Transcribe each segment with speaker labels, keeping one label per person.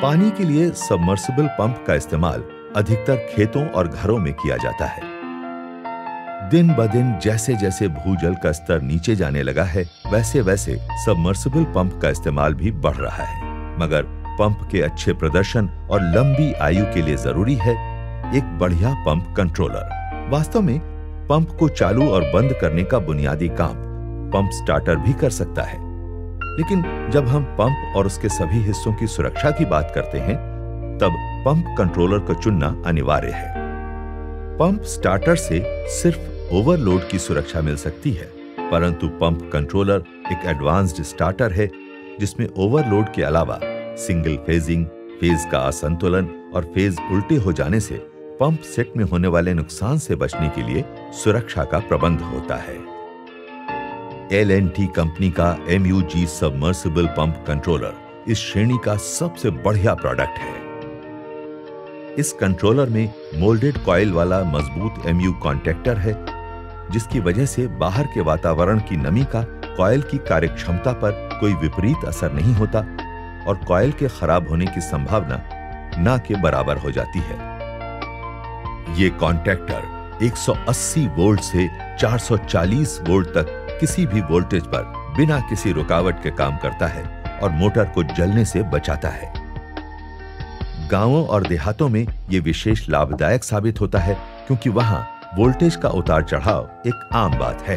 Speaker 1: पानी के लिए सबमर्सिबल पंप का इस्तेमाल अधिकतर खेतों और घरों में किया जाता है। दिन ब दिन जैसे जैसे भूजल का स्तर नीचे जाने लगा है, वैसे वैसे सबमर्सिबल पंप का इस्तेमाल भी बढ़ रहा है। मगर पंप के अच्छे प्रदर्शन और लंबी आयु के लिए जरूरी है एक बढ़िया पंप कंट्रोलर। वास्तव में पंप को चालू और बंद करने का बुनियादी काम पंप स्टार्टर भी कर सकता है, लेकिन जब हम पंप और उसके सभी हिस्सों की सुरक्षा की बात करते हैं, तब पंप कंट्रोलर को चुनना अनिवार्य है। पंप स्टार्टर से सिर्फ ओवरलोड की सुरक्षा मिल सकती है, परंतु पंप कंट्रोलर एक एडवांस्ड स्टार्टर है जिसमें ओवरलोड के अलावा सिंगल फेजिंग, फेज का असंतुलन और फेज उल्टे हो जाने से पंप सेट में होने वाले नुकसान से बचने के लिए सुरक्षा का प्रबंध होता है। L&T कंपनी का MUG सबमर्सिबल पंप कंट्रोलर इस श्रेणी का सबसे बढ़िया प्रोडक्ट है। इस कंट्रोलर में मोल्डेड कॉइल वाला मजबूत MU कॉन्टैक्टर है, जिसकी वजह से बाहर के वातावरण की नमी का कॉइल की कार्यक्षमता पर कोई विपरीत असर नहीं होता और कॉइल के खराब होने की संभावना ना के बराबर हो जाती है। ये कॉन्टैक्टर 180 वोल्ट से 440 वोल्ट तक किसी भी वोल्टेज पर बिना किसी रुकावट के काम करता है और मोटर को जलने से बचाता है। गांवों और देहातों में यह विशेष लाभदायक साबित होता है क्योंकि वहां वोल्टेज का उतार चढ़ाव एक आम बात है।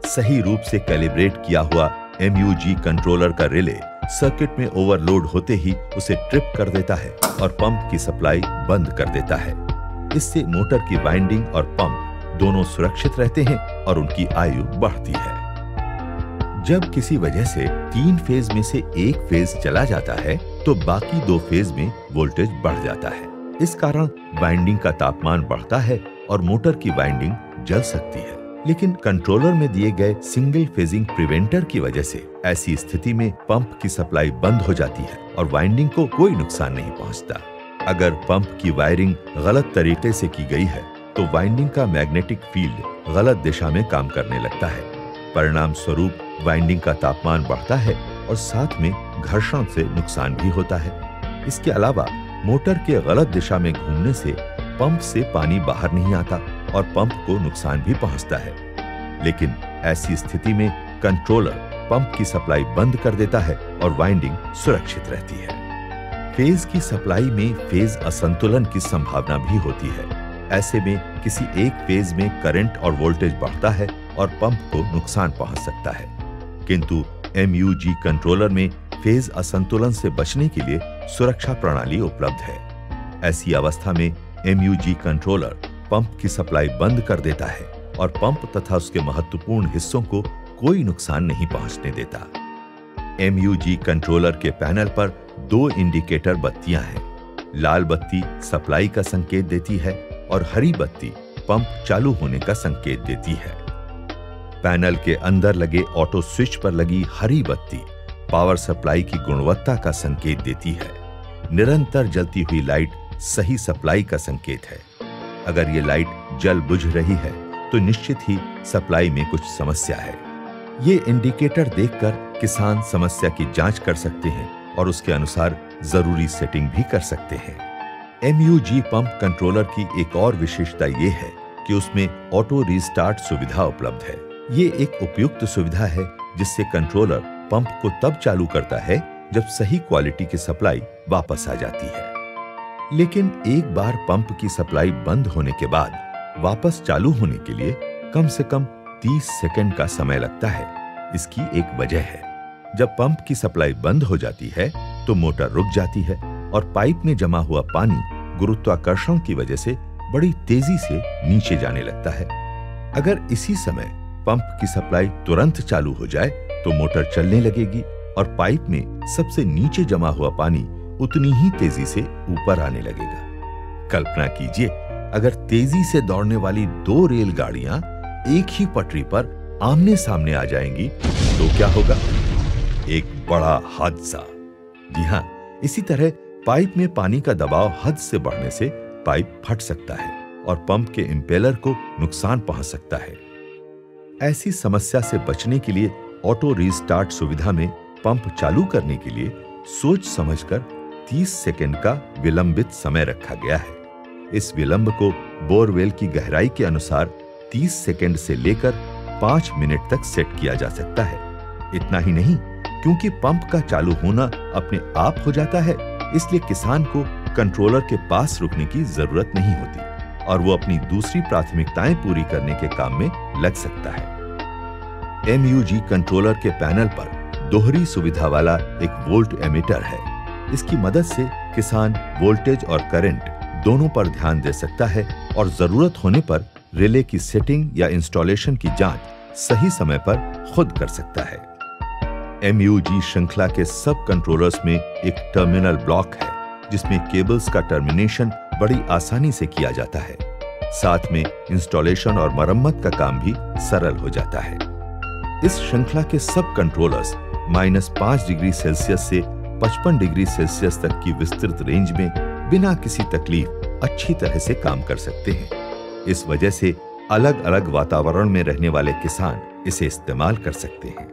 Speaker 1: सही रूप से कैलिब्रेट किया हुआ MUG कंट्रोलर का रिले सर्किट में ओवरलोड होते ही उसे ट्रिप कर देता है और पंप की सप्लाई बंद कर देता है। इससे मोटर की वाइंडिंग और पंप दोनों सुरक्षित रहते हैं और उनकी आयु बढ़ती है। जब किसी वजह से 3 फेज में से एक फेज चला जाता है तो बाकी 2 फेज में वोल्टेज बढ़ जाता है। इस कारण वाइंडिंग का तापमान बढ़ता है और मोटर की वाइंडिंग जल सकती है। लेकिन कंट्रोलर में दिए गए सिंगल फेजिंग प्रिवेंटर की वजह से ऐसी स्थिति में पंप की सप्लाई बंद हो जाती है और वाइंडिंग को कोई नुकसान नहीं पहुंचता। अगर पंप की वायरिंग गलत तरीके से की गई है तो वाइंडिंग का मैग्नेटिक फील्ड गलत दिशा में काम करने लगता है। परिणाम स्वरूप वाइंडिंग का तापमान बढ़ता है और साथ में घर्षण से नुकसान भी होता है। इसके अलावा मोटर के गलत दिशा में घूमने से पंप से पानी बाहर नहीं आता और पंप को नुकसान भी पहुंचता है। लेकिन ऐसी स्थिति में कंट्रोलर पंप की सप्लाई बंद कर देता है और वाइंडिंग सुरक्षित रहती है। फेज की सप्लाई में फेज असंतुलन की संभावना भी होती है। ऐसे में किसी एक फेज में करंट और वोल्टेज बढ़ता है और पंप को नुकसान पहुंच सकता है। किंतु MUG कंट्रोलर में फेज असंतुलन से बचने के लिए सुरक्षा प्रणाली उपलब्ध है। ऐसी अवस्था में MUG कंट्रोलर पंप की सप्लाई बंद कर देता है और पंप तथा उसके महत्वपूर्ण हिस्सों को कोई नुकसान नहीं पहुंचने देता। MUG कंट्रोलर के पैनल पर 2 इंडिकेटर बत्तियां हैं। लाल बत्ती सप्लाई का संकेत देती है और हरी बत्ती पंप चालू होने का संकेत देती है। पैनल के अंदर लगे ऑटो स्विच पर लगी हरी बत्ती पावर सप्लाई की गुणवत्ता का संकेत देती है। निरंतर जलती हुई लाइट सही सप्लाई का संकेत है। अगर ये लाइट जल बुझ रही है तो निश्चित ही सप्लाई में कुछ समस्या है। ये इंडिकेटर देखकर किसान समस्या की जांच कर सकते हैं और उसके अनुसार जरूरी सेटिंग भी कर सकते हैं। MUG पंप कंट्रोलर की एक और विशेषता ये है कि उसमें ऑटो रीस्टार्ट सुविधा उपलब्ध है। ये एक उपयुक्त सुविधा है जिससे कंट्रोलर पंप को तब चालू करता है जब सही क्वालिटी की सप्लाई वापस आ जाती है। लेकिन एक बार पंप की सप्लाई बंद होने के बाद वापस चालू होने के लिए कम से कम 30 सेकंड का समय लगता है। इसकी एक वजह है, जब पंप की सप्लाई बंद हो जाती है तो मोटर रुक जाती है और पाइप में जमा हुआ पानी गुरुत्वाकर्षण की वजह से बड़ी तेजी से नीचे जाने लगता है। अगर इसी समय पंप की सप्लाई तुरंत चालू हो जाए तो मोटर चलने लगेगी और पाइप में सबसे नीचे जमा हुआ पानी उतनी ही तेजी से ऊपर आने लगेगा। कल्पना कीजिए, अगर तेजी से दौड़ने वाली 2 रेलगाड़ियां एक ही पटरी पर आमने सामने आ जाएंगी तो क्या होगा? एक बड़ा हादसा। जी हां, इसी तरह पाइप में पानी का दबाव हद से बढ़ने से पाइप फट सकता है और पंप के इंपेलर को नुकसान पहुंच सकता है। ऐसी समस्या से बचने के लिए ऑटो रीस्टार्ट सुविधा में पंप चालू करने के लिए सोच समझकर 30 सेकंड का विलंबित समय रखा गया है। इस विलंब को बोरवेल की गहराई के अनुसार 30 सेकंड से लेकर 5 मिनट तक सेट किया जा सकता है। इतना ही नहीं, क्योंकि पंप का चालू होना अपने आप हो जाता है, इसलिए किसान को कंट्रोलर के पास रुकने की जरूरत नहीं होती और वो अपनी दूसरी प्राथमिकताएं पूरी करने के काम में लग सकता है। MUG कंट्रोलर के पैनल पर दोहरी सुविधा वाला एक वोल्ट एमीटर है। इसकी मदद से किसान वोल्टेज और करंट दोनों पर ध्यान दे सकता है और जरूरत होने पर रिले की सेटिंग या इंस्टॉलेशन की जांच सही समय पर खुद कर सकता है। MUG श्रृंखला के सब कंट्रोलर्स में एक टर्मिनल ब्लॉक है, जिसमें केबल्स का टर्मिनेशन बड़ी आसानी से किया जाता है। साथ में इंस्टॉलेशन और मरम्मत का काम भी सरल हो जाता है। इस श्रृंखला के सब कंट्रोलर्स -5 डिग्री सेल्सियस से 55 डिग्री सेल्सियस तक की विस्तृत रेंज में बिना किसी तकलीफ अच्छी तरह से काम कर सकते हैं। इस वजह से अलग अलग वातावरण में रहने वाले किसान इसे इस्तेमाल कर सकते हैं।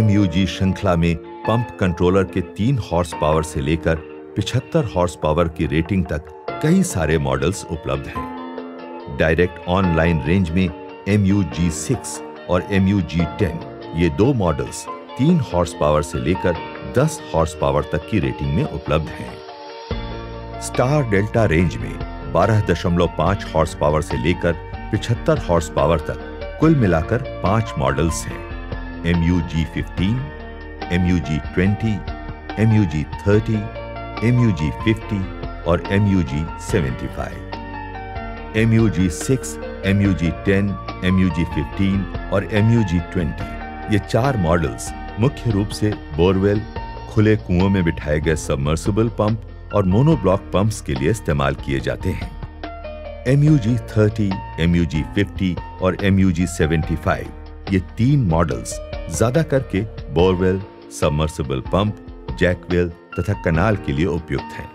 Speaker 1: MUG श्रृंखला में पंप कंट्रोलर के 3 हॉर्स पावर से लेकर 75 हॉर्स पावर की रेटिंग तक कई सारे मॉडल्स उपलब्ध हैं। डायरेक्ट ऑनलाइन रेंज में MUG 6 और MUG 10 ये 2 मॉडल्स 3 हॉर्स पावर से लेकर 10 हॉर्स पावर तक की रेटिंग में उपलब्ध हैं। स्टार डेल्टा रेंज में 12.5 हॉर्स पावर से लेकर 75 हॉर्स पावर तक कुल मिलाकर 5 मॉडल्स हैं। MUG 15, MUG 20, MUG 30, MUG 50 और MUG 75। MUG 6, MUG 10, MUG 15 और MUG 20 ये 4 मॉडल्स मुख्य रूप से बोरवेल, खुले कुओं में बिठाए गए सबमर्सिबल पंप और मोनोब्लॉक पंप्स के लिए इस्तेमाल किए जाते हैं। MUG 30, MUG 50 और MUG 75 ये 3 मॉडल्स ज्यादा करके बोरवेल, सबमर्सिबल पंप, जैकवेल तथा कनाल के लिए उपयुक्त हैं।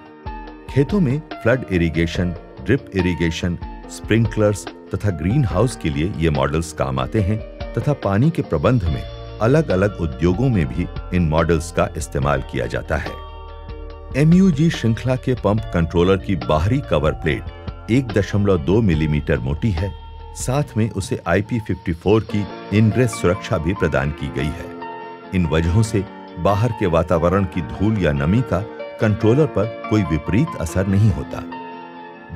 Speaker 1: खेतों में flood irrigation, drip irrigation, sprinklers तथा ग्रीन हाउस के लिए ये मॉडल्स काम आते हैं तथा पानी के प्रबंध में अलग अलग उद्योगों में भी इन मॉडल्स का इस्तेमाल किया जाता है। MUG श्रृंखला के पंप कंट्रोलर की बाहरी कवर प्लेट 1.2 मिलीमीटर मोटी है। साथ में उसे IP54 की इनग्रेस सुरक्षा भी प्रदान की गई है। इन वजहों से बाहर के वातावरण की धूल या नमी का कंट्रोलर पर कोई विपरीत असर नहीं होता।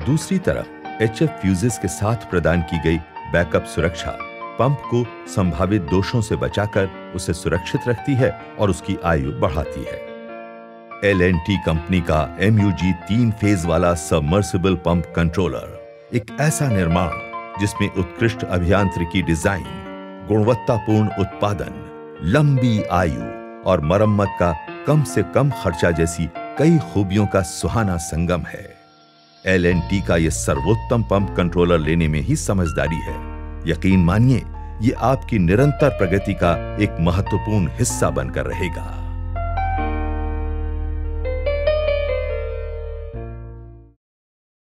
Speaker 1: दूसरी तरफ HF फ्यूजेस के साथ प्रदान की गई बैकअप सुरक्षा पंप को संभावित दोषों से बचाकर उसे सुरक्षित रखती है और उसकी आयु बढ़ाती है। L&T कंपनी का MUG 3 फेज वाला सबमर्सिबल पंप कंट्रोलर एक ऐसा निर्माण जिसमें उत्कृष्ट अभियांत्रिकी डिजाइन, गुणवत्तापूर्ण उत्पादन, लंबी आयु और मरम्मत का कम से कम खर्चा जैसी कई खूबियों का सुहाना संगम है। L&T का यह सर्वोत्तम पंप कंट्रोलर लेने में ही समझदारी है। यकीन मानिए, ये आपकी निरंतर प्रगति का एक महत्वपूर्ण हिस्सा बनकर रहेगा।